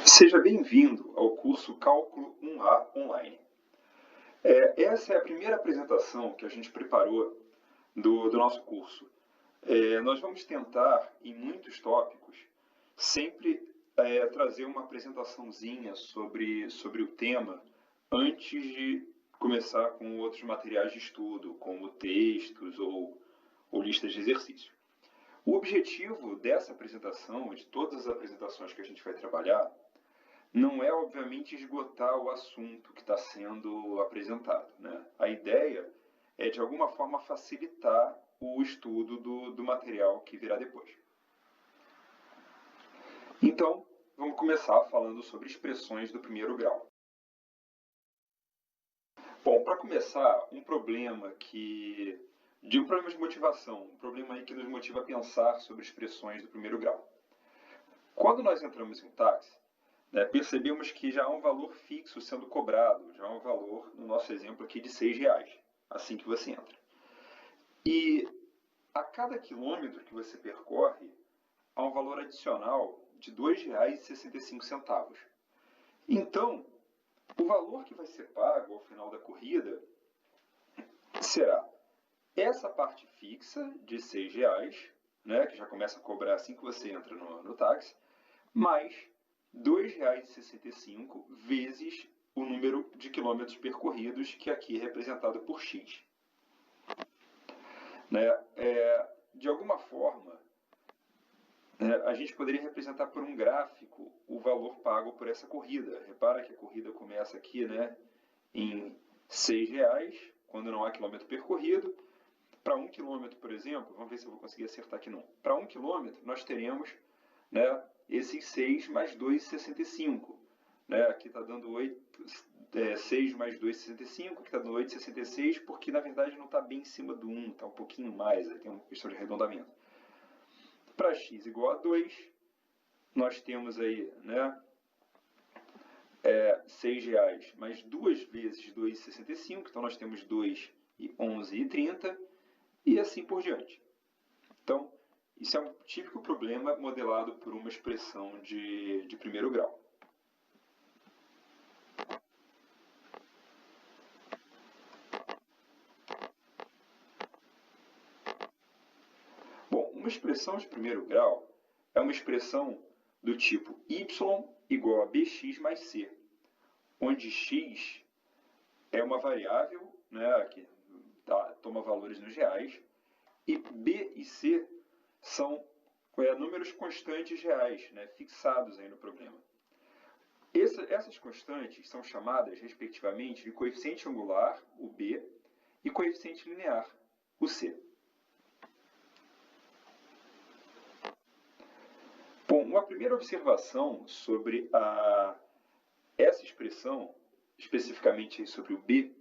Seja bem-vindo ao curso Cálculo 1A Online. Essa é a primeira apresentação que a gente preparou do nosso curso. Nós vamos tentar, em muitos tópicos, sempre trazer uma apresentaçãozinha sobre o tema antes de começar com outros materiais de estudo, como textos ou listas de exercícios. O objetivo dessa apresentação, de todas as apresentações que a gente vai trabalhar, não é, obviamente, esgotar o assunto que está sendo apresentado, né? A ideia é, de alguma forma, facilitar o estudo do material que virá depois. Então, vamos começar falando sobre expressões do primeiro grau. Bom, para começar, um problema de motivação, um problema aí que nos motiva a pensar sobre expressões do primeiro grau. Quando nós entramos em um táxi, percebemos que já há um valor fixo sendo cobrado, já há um valor, no nosso exemplo aqui, de R$6, assim que você entra. E a cada quilômetro que você percorre, há um valor adicional de R$2,65. Então, o valor que vai ser pago ao final da corrida será essa parte fixa de R$6, que já começa a cobrar assim que você entra no táxi, mais R$2,65 vezes o número de quilômetros percorridos, que aqui é representado por x. De alguma forma, a gente poderia representar por um gráfico o valor pago por essa corrida. Repara que a corrida começa aqui em R$6, quando não há quilômetro percorrido. Para 1 km, por exemplo, vamos ver se eu vou conseguir acertar aqui não. Para 1 km, nós teremos esses 6 mais 2,65. Aqui está dando 6 mais 2,65, aqui está dando 8,66, porque na verdade não está bem em cima do 1, está um pouquinho mais, tem uma questão de arredondamento. Para x igual a 2, nós temos aí R$6 mais 2 vezes 2,65, então nós temos 2 e 11,30, e assim por diante. Então, isso é um típico problema modelado por uma expressão de primeiro grau. Bom, uma expressão de primeiro grau é uma expressão do tipo y igual a bx mais c, onde x é uma variável que toma valores nos reais, e b e c são números constantes reais, fixados aí no problema. Essas constantes são chamadas, respectivamente, de coeficiente angular, o b, e coeficiente linear, o c. Bom, uma primeira observação sobre essa expressão, especificamente sobre o b,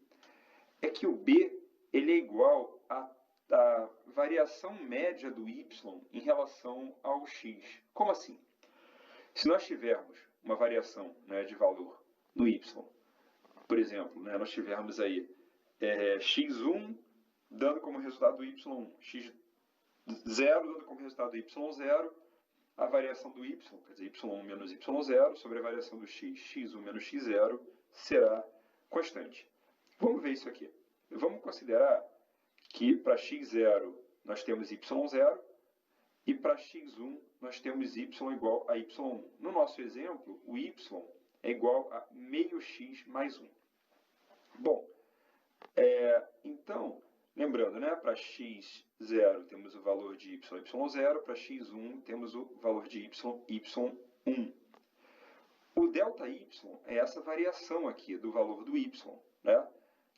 é que o b ele é igual à variação média do y em relação ao x. Como assim? Se nós tivermos uma variação de valor no y, por exemplo, nós tivermos aí x1 dando como resultado y1, x0 dando como resultado y0, a variação do y, quer dizer, y1 menos y0, sobre a variação do x, x1 menos x0, será constante. Vamos ver isso aqui. Vamos considerar que para x0 nós temos y0 e para x1 nós temos y igual a y1. No nosso exemplo, o y é igual a meio x mais 1. Bom, então, lembrando, para x0 temos o valor de y, y0, para x1 temos o valor de y, y1. O ΔY é essa variação aqui do valor do y,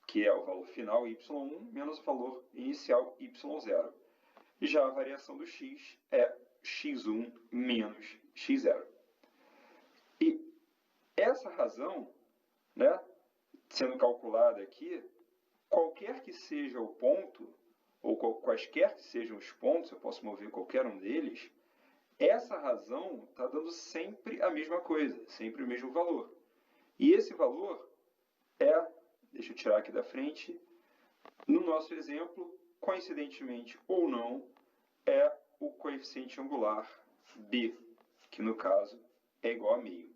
que é o valor final y1 menos o valor inicial y0. Já a variação do x é x1 menos x0. E essa razão, sendo calculada aqui, qualquer que seja o ponto, ou quaisquer que sejam os pontos, eu posso mover qualquer um deles, essa razão está dando sempre a mesma coisa, sempre o mesmo valor. E esse valor deixa eu tirar aqui da frente, no nosso exemplo, coincidentemente ou não, é o coeficiente angular b, que no caso é igual a meio.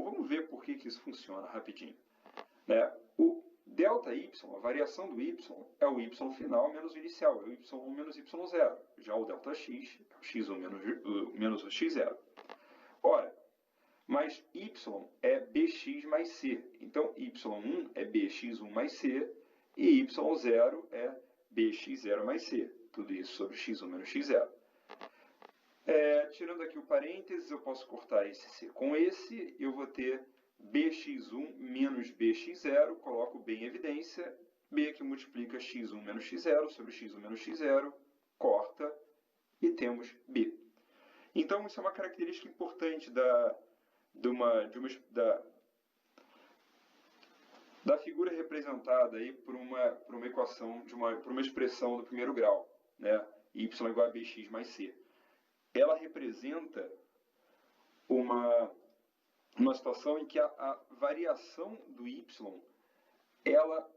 vamos ver por que isso funciona rapidinho. Né? O ΔY, a variação do y, é o y final menos o inicial, é o y1 menos y0. Já o ΔX é o x1 menos o x0. Ora, mas y é bx mais c. Então, y1 é bx1 mais c e y0 é bx0 mais c. Tudo isso sobre x1 menos x0. Tirando aqui o parênteses, eu posso cortar esse c com esse, eu vou ter bx1 menos bx0, coloco b em evidência, b que multiplica x1 menos x0 sobre x1 menos x0, corta, e temos b. Então, isso é uma característica importante da figura representada aí por uma equação, por uma expressão do primeiro grau, né? Y igual a bx mais c. Ela representa uma situação em que a variação do y,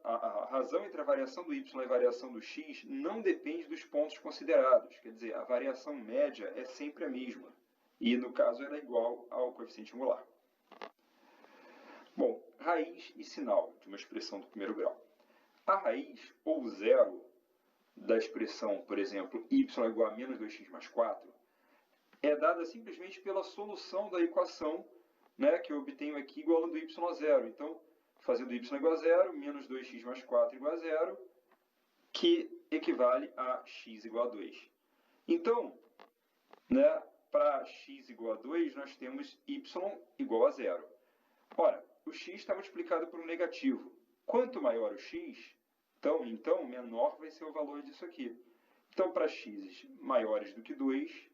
a razão entre a variação do y e a variação do x não depende dos pontos considerados. Quer dizer, a variação média é sempre a mesma. E, no caso, ela é igual ao coeficiente angular. Bom, raiz e sinal de uma expressão do primeiro grau. A raiz, ou zero, da expressão, por exemplo, y igual a menos 2x mais 4, é dada simplesmente pela solução da equação, né, que eu obtenho aqui igualando y a zero. Então, fazendo y igual a zero, menos 2x mais 4 igual a zero, que equivale a x igual a 2. Então, né, para x igual a 2, nós temos y igual a zero. Ora, o x está multiplicado por um negativo. Quanto maior o x, então menor vai ser o valor disso aqui. Então, para x maiores do que 2,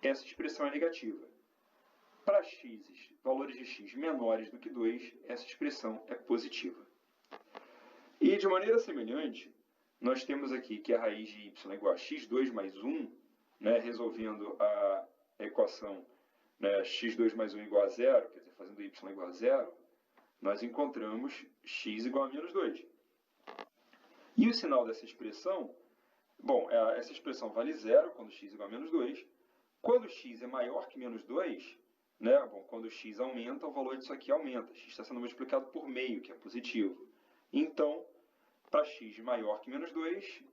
essa expressão é negativa. Para valores de x menores do que 2, essa expressão é positiva. E de maneira semelhante, nós temos aqui que a raiz de y é igual a x2 mais 1, né, resolvendo a equação, né, x2 mais 1 igual a 0, quer dizer, fazendo y igual a 0, nós encontramos x igual a menos 2. E o sinal dessa expressão, bom, essa expressão vale 0 quando x igual a menos 2. Quando x é maior que menos 2, né, bom, quando x aumenta, o valor disso aqui aumenta. X está sendo multiplicado por meio, que é positivo. Então, para x maior que menos 2,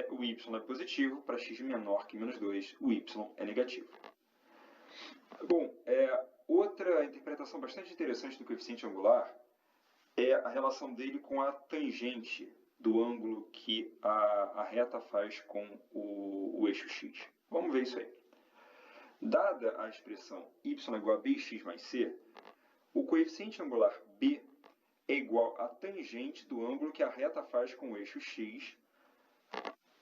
o y é positivo. Para x menor que menos 2, o y é negativo. Bom, outra interpretação bastante interessante do coeficiente angular é a relação dele com a tangente do ângulo que a reta faz com o eixo x. Vamos ver isso aí. Dada a expressão y igual a bx mais c, o coeficiente angular b é igual à tangente do ângulo que a reta faz com o eixo x,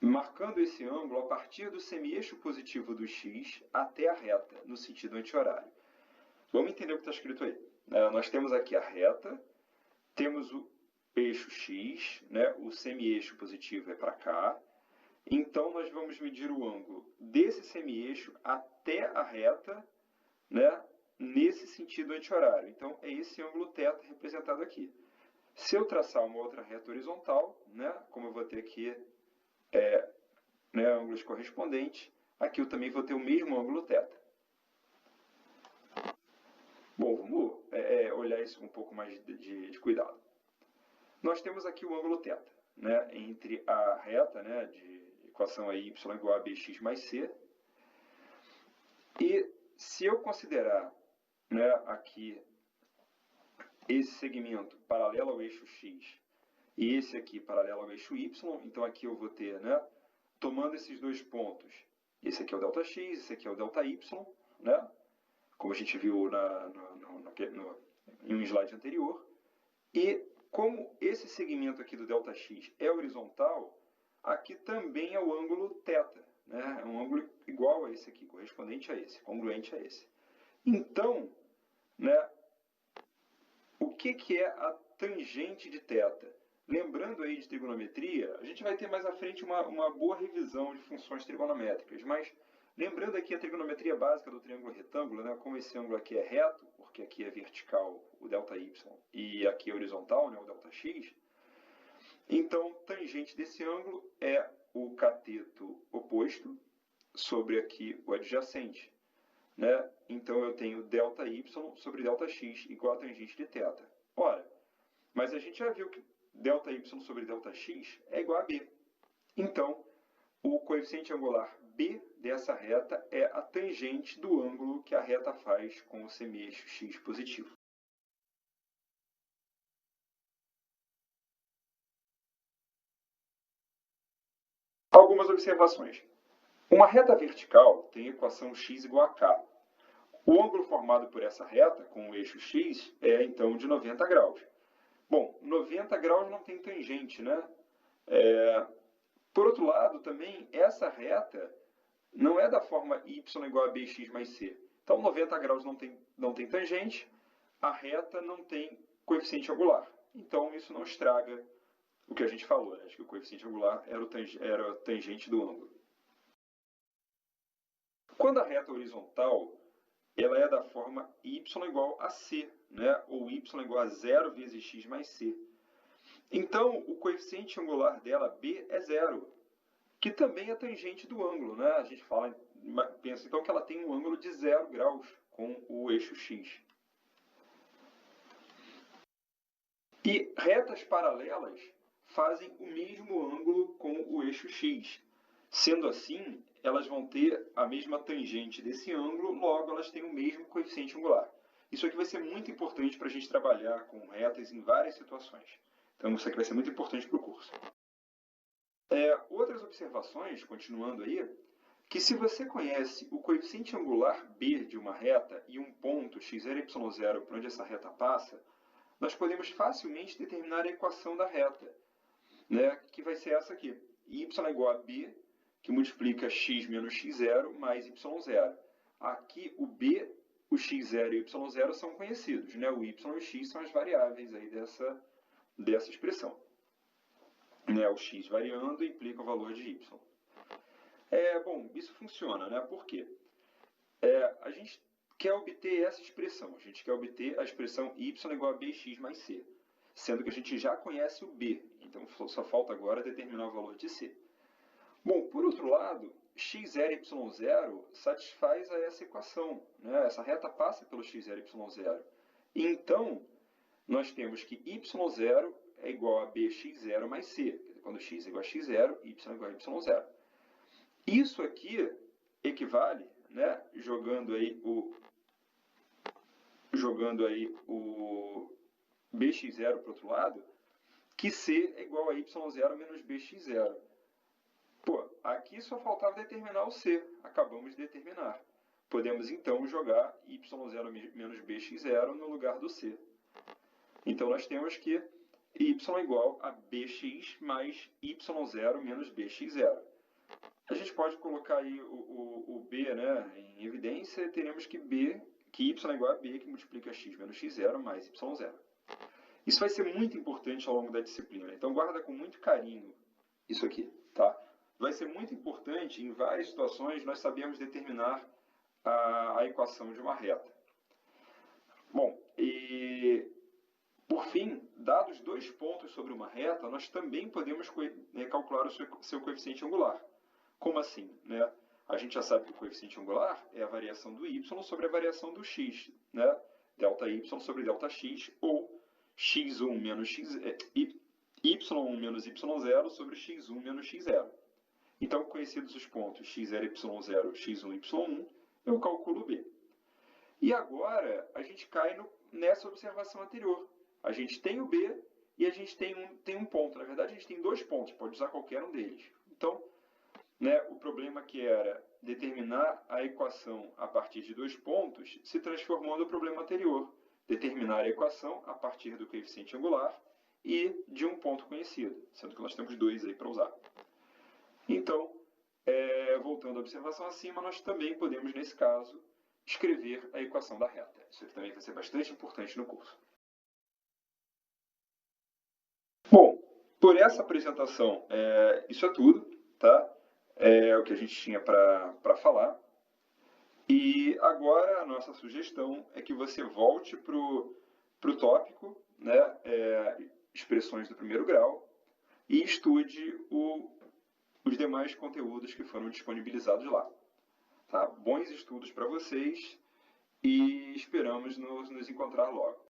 marcando esse ângulo a partir do semieixo positivo do x até a reta, no sentido anti-horário. Vamos entender o que está escrito aí. Nós temos aqui a reta, temos o eixo x, né? O semieixo positivo é para cá. Então, nós vamos medir o ângulo desse semieixo até a reta, né, nesse sentido anti-horário. Então, é esse ângulo θ representado aqui. Se eu traçar uma outra reta horizontal, né, como eu vou ter aqui ângulos correspondentes, aqui eu também vou ter o mesmo ângulo θ. Bom, vamos olhar isso com um pouco mais de cuidado. Nós temos aqui o ângulo θ, né, entre a reta, né, de equação aí y igual a bx mais c. E se eu considerar, né, aqui esse segmento paralelo ao eixo x e esse aqui paralelo ao eixo y, então aqui eu vou ter, né, tomando esses dois pontos, esse aqui é o ΔX, esse aqui é o ΔY, né, como a gente viu em um slide anterior. E como esse segmento aqui do ΔX é horizontal, aqui também é o ângulo θ, né? É um ângulo igual a esse aqui, correspondente a esse, congruente a esse. Então, né, o que é a tangente de θ? Lembrando aí de trigonometria, a gente vai ter mais à frente uma boa revisão de funções trigonométricas, mas lembrando aqui a trigonometria básica do triângulo retângulo, né, como esse ângulo aqui é reto, porque aqui é vertical o ΔY e aqui é horizontal, né, o ΔX, então tangente desse ângulo é o cateto oposto sobre aqui o adjacente. né? Então eu tenho ΔY sobre ΔX igual a tangente de θ. Ora, mas a gente já viu que ΔY sobre ΔX é igual a B. Então, o coeficiente angular B dessa reta é a tangente do ângulo que a reta faz com o semieixo x positivo. Algumas observações. Uma reta vertical tem equação x igual a k. O ângulo formado por essa reta, com o eixo x, é então de 90 graus. Bom, 90 graus não tem tangente, né? Por outro lado, também, essa reta não é da forma y igual a bx mais c. Então, 90 graus não tem tangente, a reta não tem coeficiente angular. Então, isso não estraga o que a gente falou, né? Que o coeficiente angular era a tangente do ângulo. Quando a reta horizontal, ela é da forma y igual a c, né? Ou y igual a 0 vezes x mais c. Então, o coeficiente angular dela, b, é 0, que também é tangente do ângulo, né? A gente pensa então que ela tem um ângulo de 0 graus com o eixo x. E retas paralelas fazem o mesmo ângulo com o eixo x. Sendo assim, elas vão ter a mesma tangente desse ângulo, logo elas têm o mesmo coeficiente angular. Isso aqui vai ser muito importante para a gente trabalhar com retas em várias situações. Então, isso aqui vai ser muito importante para o curso. Outras observações, continuando aí, que se você conhece o coeficiente angular b de uma reta e um ponto x0, y0 por onde essa reta passa, nós podemos facilmente determinar a equação da reta, né, que vai ser essa aqui. Y é igual a b, que multiplica x menos x0 mais y0. Aqui o b, o x0 e o y0 são conhecidos, né? O y e o x são as variáveis aí dessa expressão. Né? O x variando implica o valor de y. Bom, isso funciona, né? Por quê? A gente quer obter essa expressão. A gente quer obter a expressão y igual a bx mais c, sendo que a gente já conhece o b. Então, só falta agora determinar o valor de c. Bom, por outro lado, x0 e y0 satisfaz a essa equação, né? Essa reta passa pelo x0 e y0. Então, nós temos que y0 é igual a bx0 mais c, quando x é igual a x0, y é igual a y0. Isso aqui equivale, né, jogando aí o bx0 para o outro lado, que c é igual a y0 menos bx0. Pô, aqui só faltava determinar o c, acabamos de determinar. Podemos então jogar y0 menos bx0 no lugar do c. Então nós temos que y igual a bx mais y0 menos bx0. A gente pode colocar aí o b, né, em evidência, e teremos que y é igual a b, que multiplica x menos x0 mais y0. Isso vai ser muito importante ao longo da disciplina, então guarda com muito carinho isso aqui, tá? Vai ser muito importante, em várias situações, nós sabemos determinar a equação de uma reta. Bom, e por fim, dados 2 pontos sobre uma reta, nós também podemos calcular o seu coeficiente angular. Como assim? Né? A gente já sabe que o coeficiente angular é a variação do y sobre a variação do x, né? ΔY sobre Δx, ou x1 menos y1 menos y0 sobre x1 menos x0. Então, conhecidos os pontos x0, y0, x1, y1, eu calculo b. E agora, a gente cai nessa observação anterior. A gente tem o b e a gente tem um ponto. Na verdade, a gente tem 2 pontos, pode usar qualquer um deles. Então, né, o problema que era determinar a equação a partir de 2 pontos se transformou no problema anterior. Determinar a equação a partir do coeficiente angular e de um ponto conhecido, sendo que nós temos 2 aí para usar. Então, voltando à observação acima, nós também podemos, nesse caso, escrever a equação da reta. Isso aqui também vai ser bastante importante no curso. Bom, por essa apresentação, isso é tudo, tá? É o que a gente tinha para falar. E agora a nossa sugestão é que você volte para o tópico, né, expressões do primeiro grau, e estude os demais conteúdos que foram disponibilizados lá. Tá? Bons estudos para vocês e esperamos nos encontrar logo.